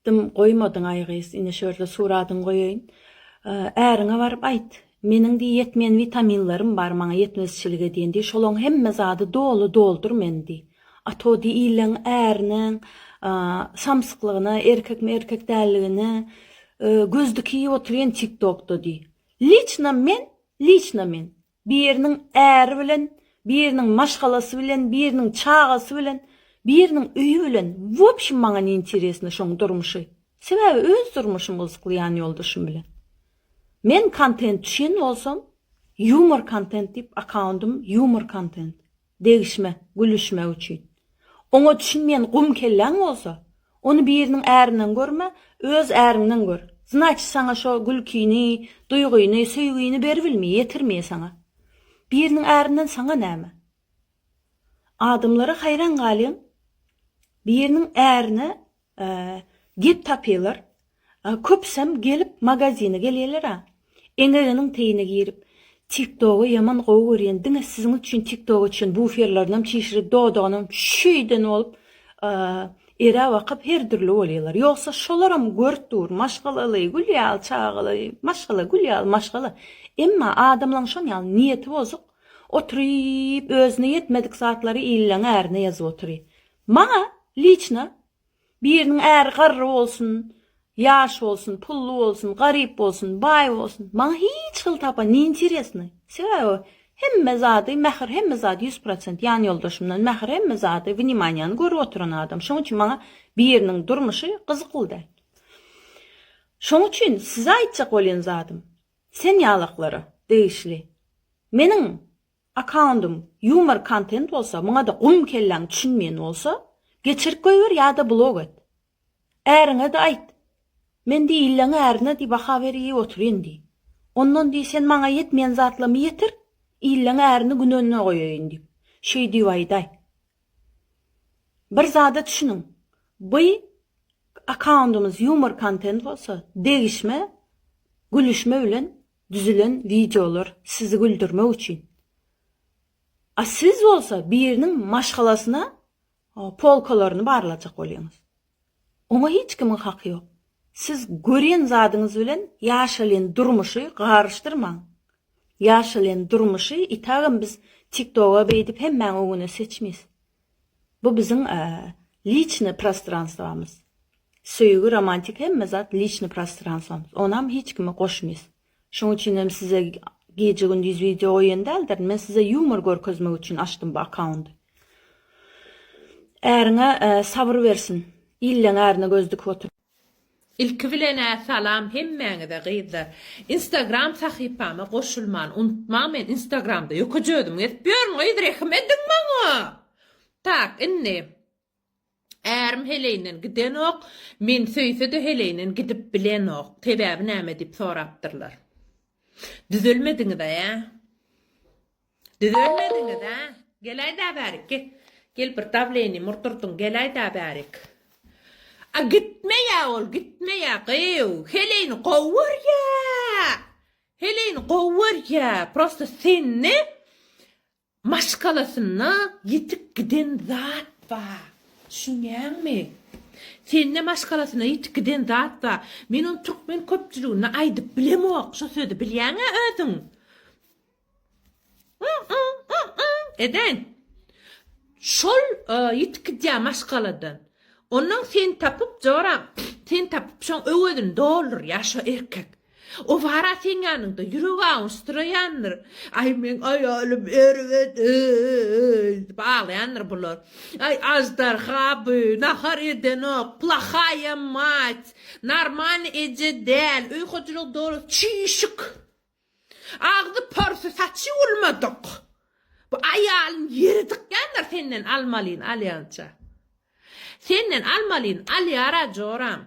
Dım koymadın aygıs, ine şöyle suratın koyayın. Äriňe barıp aýt. Meniň de yetmeýän vitaminlerim bar, maňa yetmezçiligi diýendi. Şolaň hemme zady dolu doldur mendi. Ato di ilen äriniň samsyklygyny, erkek dälligini gözdüki oturýan TikTokda di. Liçna men biriniň äri bilen, biriniň maşgalasy bilen, biriniň çagasy bilen, biriniň öýü bilen wopşym maňa interesni şoň durmuşy. Sebäbi öz durmuşym gysyklyýan ýoldaşym bilen. Men content düşen bolsam, humor content dip accountum humor content. Degişme, gülüşme üçin. Oňa düşünmeýän gum kelläň bolsa, onu biriniň ärinden görme, öz ärinden gör. Znaçy saňa şo gülkini, duýguny, söýgüni berip bilmeýär, ýetirmeýär saňa. Biriniň ärinden saňa näme? Adamlara hayran galýan. Biriniň ärine gep tapýarlar. Köpsem gelip magazine gelýärler ha. Eňeginiň teýine girip TikTok'u yaman gowy görýän. Diňe siziň üçin TikTok üçin bu ferlerden çeşirip dodagynym şeýden bolup era wakyp her türlü bolýarlar. Ýogsa şolaram görtür, maşgalaly, gülýal, çagaly, maşgala, gülýal, maşgala. Emma adamlaryň şonýal niýeti bozuk. Oturyp özüne yetmedik satlary illen ärine ýazyp oturýar. Maňa liçna biriniň äri garry bolsun, yaş olsun, pullu olsun, garip olsun, bay olsun. Bana hiç hıl tapa, ne interesni? Sebäbi hemme zady mähir, hemme zady 100% ýan ýoldaşymdan mähir, hemme zady wниманиýany görüp oturan adam. Şoň üçin bana biriniň durmuşy gyzykly. Şoň üçin size aýtjak bolýan zadym. Sen ýalyklary değişli. Meniň accountum humor content bolsa, muňa da gum kelläň düşünmeýän bolsa, geçirip goýber ýa-da blog et. Äriňe de aýt. Men de illen ärine di baha berýär oturýan di. Ondan di sen maňa yetmeýän zatlamy ýetir, illen ärini gün önüne goýaýyn dip. Şeý diýip aýday. Bir zada düşünüň. Bu accountumyz humor content bolsa, degişme, gülüşme bilen düzülen videolar sizi güldürmek üçin. A siz bolsa biriniň maşgalasyna polkalaryny barlajak bolýaňyz. Oňa hiç kimiň haky ýok. Siz görýän zadyňyz bilen ýaşalan durmuşy garşdyrmaň. Ýaşalan durmuşy itagam biz TikTok'a beýdip hemmäň öňüne seçmeýiz. Bu biziň lichny prostranstwamyz. Söýgü, romantik hemme zat lichny prostranstwamyz. Onam hiç kimi goşmaýys. Şoň üçin hem size gece gündüz video oýandaldyr. Men size humor görkezmek üçin açdym bu account'y. Äriňe sabır bersin. İllen ärine gözlük otur. İlki bilene salam hemmäňe de gyýdy. Instagram sahypamy goşulman unutma, men Instagramda ýokajydym. Etbiýärmi ýa-da edin maňa. Tak, inni. Ärim heleýinden giden ok, men söýse de heleýinden gidip bilen ok. Sebäbi näme dip sorapdyrlar. Düzelmediňiz-de ýa? Düzelmediňiz-de? Gelaýda bärik. Gel bir tavleni murturtun gelaýda bärik. A gitme ya ol, gitme ya qıyıv. Heleýini qowur ya. Heleýini qowur ya. Prosta seni maşgalasyna ýitip giden zat ba. Düşünýärmi? Seni maşgalasyna ýitip giden zat ba. Men onu türkmen köpçüligini aýdyp bilemok. Şo söýdi bilýäňi özüň. Eden. Şol ýitip gidýän maşgaladan. Ondan sen tapıp joram, sen tapıp şoň öwedin dolur ýaşa erkek. O wara sen ýanynda ýüregi awsturaýandyr. Ay men aýalym erwet, bağlaýandyr bular. Ay azdar haby, nahar edenok, plahaya mать, normal ejidel, öýkoçuluk dolu çişik. Agdy porsu saçy ulmadyk. Bu aýalym ýerdikýändir senden almalyn alýança. Senden almalyn alyara joram.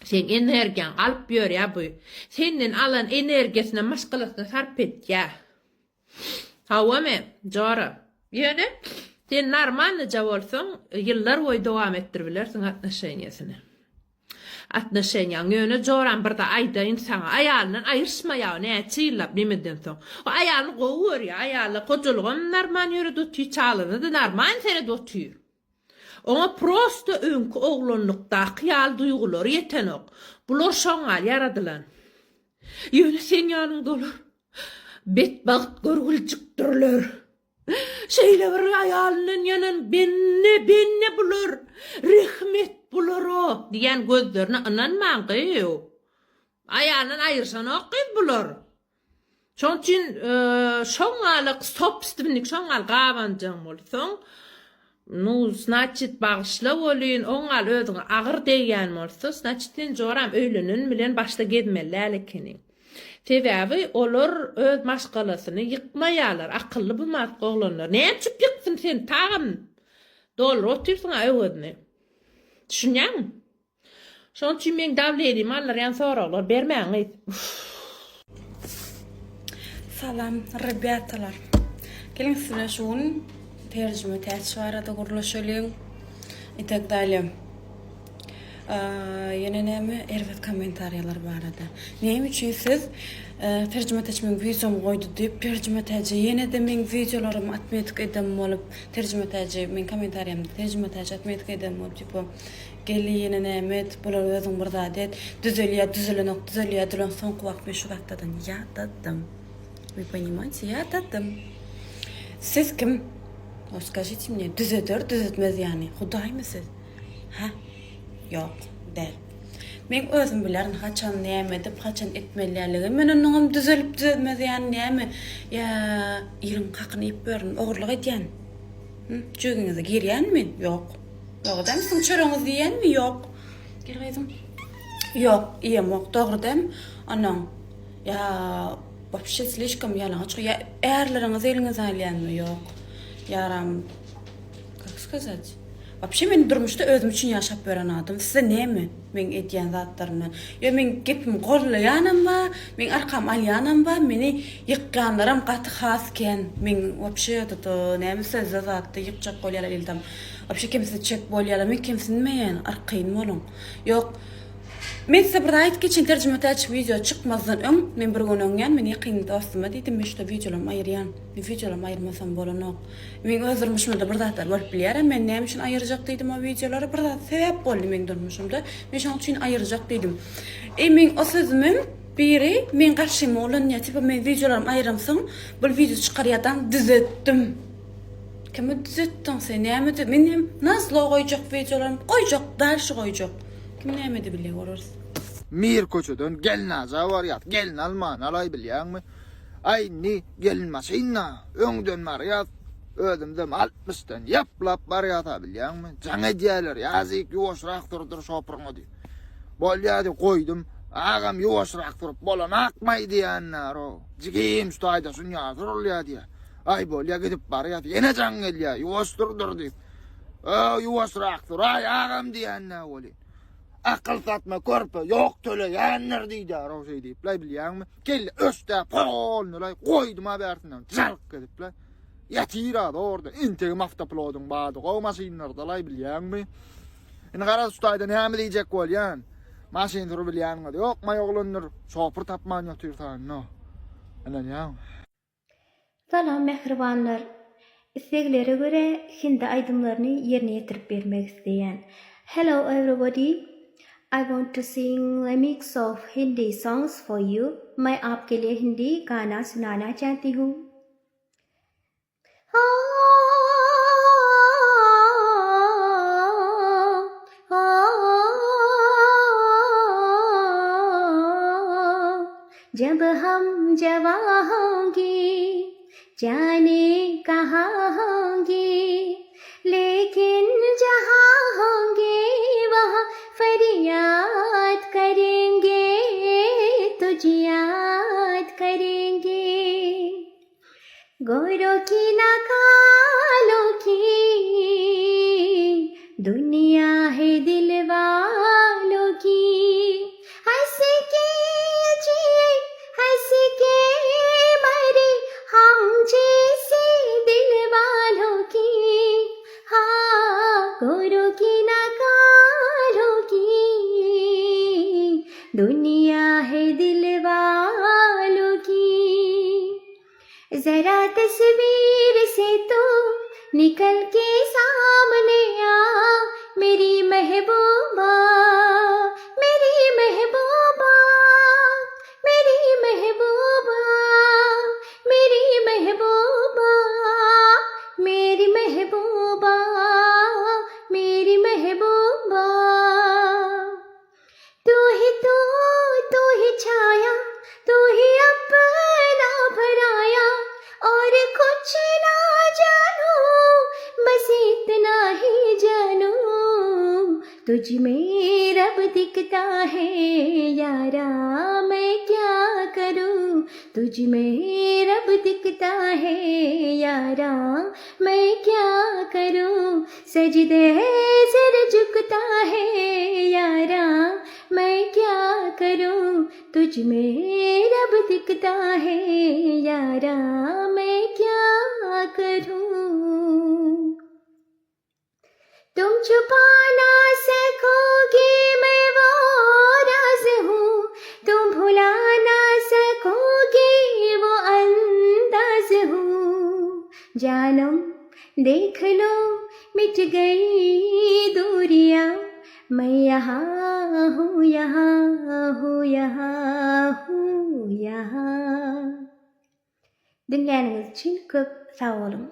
Sen energiýan alyp ýör ya bu. Senden alan energiýasyna maşgalasyna sarp et ya. Hawame jora. Ýöne sen normalja bolsaň ýyllar boýy dowam etdirbilersiň atnaşenýasyny. Atnaşenýaň ýöne joram birde aýda insan aýalynyň aýyrşmaýa näçe ýyllap nimeden soň. O aýaly gowur ya, aýaly gojulygyn normal ýöre dutýy, çalyny da normal sene dutýy. Ona prosto öňkü oglanlykda hyýal duýgular ýetenok. Bular şoňal yaradylan. Ýöne sen ýanynda olar. Betbaht görgüljikdirler. Şeýle bir aýalynyň ýanan benne bular. Rahmet bular o diýen gözlerine inanmaň gyýo. Aýalyny aýyrsan okyp bular. Şoň üçin şoňalyk sopstimlik şoňal gawanjaň bolsaň, nu значит bagışla bolýan, oňal özüňe agyr diýen bolsa, значит joram öýlenen bilen başda gedmeli lekini. Sebäbi olar öz maşgalasyny ýykmaýarlar, akylly bulmak oglanlar. Näme çyp ýyksyn sen tagym? Dollar otursyň öwdüne. Düşünýäň? Şoň üçin men dawledy mallar ýan soralar bermäňiz. Salam, rебяталар. Gelin size şun tercüme teşvarada gurlaşalım. И так далее. Yine näme erwet kommentarlar barada. Näme üçin siz tercüme etmek videom goýdy diýip tercüme etjä ýene de men videolarym atmetik edem bolup tercüme etjä men kommentarymda tercüme etjä atmetik edem bolup tipo geli ýene näme bular özüň bir zadet düzelýär soň wagt men şu wagtdan ýatadım. Вы понимаете, я tadım. Siz kim? Скажите мне, düzetmez yani. Huday mı siz? Ha? Yok, değil. Men özüm bilerin haçan näme edip, haçan etmeliligi. Men onuň düzelip yani näme? Ya, ýerim hakyny ýyp berin, ogurlyk edýän. Çögüňize girýänmi? Yok. Yok, demsiň çöreňiz diýenmi? Yok. Girýädim. Yok, ýem ok, dogry dem. Anan. Ya, вообще слишком ялаңач. Я эрлеріңіз еліңіз алянмы? Yok. Ярам, как сказать? Вообще men durmuşda özüm üçün yaşap beren adam. Size näme? Men etýän zatlaryny. Yo men gepim gorlayanam-ba, men arkam alyanam-ba, meni ýykganlaram gaty hasken. Men вообще to näme söz zatdy ýykjak bolýar eldam. Вообще kimse çek bolýar, men kimsinmeýän, arkyn bolun. Yok. Men size bir aýt geçen tercüme etjä video çykmazdan öň men bir gün öňýän men ýakyn dostuma diýdim men şu videolarym aýyrýan. Men videolarym aýyrmasam bolanok. Men özüm müşmünde bir zatlar bolup bilýärem. Men näme üçin aýyrjak diýdim o videolary bir zat sebäp boldy men durmuşymda. Men şoň üçin aýyrjak diýdim. Men o sözümün biri men garşyma bolan ýa-da men videolarym aýyramsaň bu video çykarýardan düzetdim. Kimi düzetdiň sen? Näme? Men nasıl goýjak videolarym? Goýjak, daşy goýjak. Kim näme de bilýär olarsy? Mir köçeden gelin aza var ýat, gelin alman alay bilýärmi? Ay ni gelin maşyna, öňden marýat, özümden 60-dan ýaplap barýata bilýärmi? Jaňa diýerler, ýazyk ýoşrak durdur şopurňa diýip. Bolýady goýdum, agam ýoşrak durup bolan akmaý diýenler o. Jigim ştaýda şuňa durulýar. Ay bolýa gidip barýat, ýene jaň gelýär, ýoşdurdur diýip. Ýoşrak dur, ay agam diýenler boly. Akıl satma körpe yok töleýänler diýär o şey diýip bilýärmi? Gel öste polnulay goýdum habertinden jark edip ýatyrady orada integi maftaplodun bady o maşynlarda bilýärmi? Ine garas ustayda näme diýjek bolýan? Maşyn durup bilýärmi? Yok ma ýoglandyr şopur tapman ýatyrtan no. Ana ýa. Salam mehribanlar. İsteklere göre hindi aydımlarını yerine getirip vermek isteyen. Hello everybody. I want to sing a mix of Hindi songs for you. मैं आपके लिए हिंदी गाना सुनाना चाहती हूँ. जब हम जवां होंगे जाने कहाँ होंगे लेकिन जहाँ होंगे वहाँ फरियाद करेंगे तुझे याद करेंगे गोरों की ना कालों की दुनिया है दिल वालों की हंस के जिए हंस के मरे हम जैसे दिल वालों की हाँ गोरों की ना कालों की दुनिया है दिल वालों की जरा तस्वीर से तो निकल के सामने आ मेरी महबूबा, मेरी महबूबा, मेरी महबूबा, मेरी महबूबा, मेरी महबूबा, मेरी महबूबा। तू ही छाया, तू ही अपना भराया, और कुछ ना जानू, बस इतना ही जानू, तुझ में रब दिखता है यारा, मैं क्या करूं, तुझ में रब दिखता है यारा, मैं क्या करूं, सजदे सिर झुकता है यारा, मैं क्या करूं, तुझ में रब दिखता है यारा, मैं क्या करूं। तुम छुपा ना सकोगे मैं वो राज हूँ, तुम भुला ना सकोगे वो अंदाज हूँ। जानम देख लो मिट गई दूरियां, मैं यहाँ हूँ, यहाँ हूँ, यहाँ हूँ, यहाँ. Dinleyeniniz için çok sağ olun.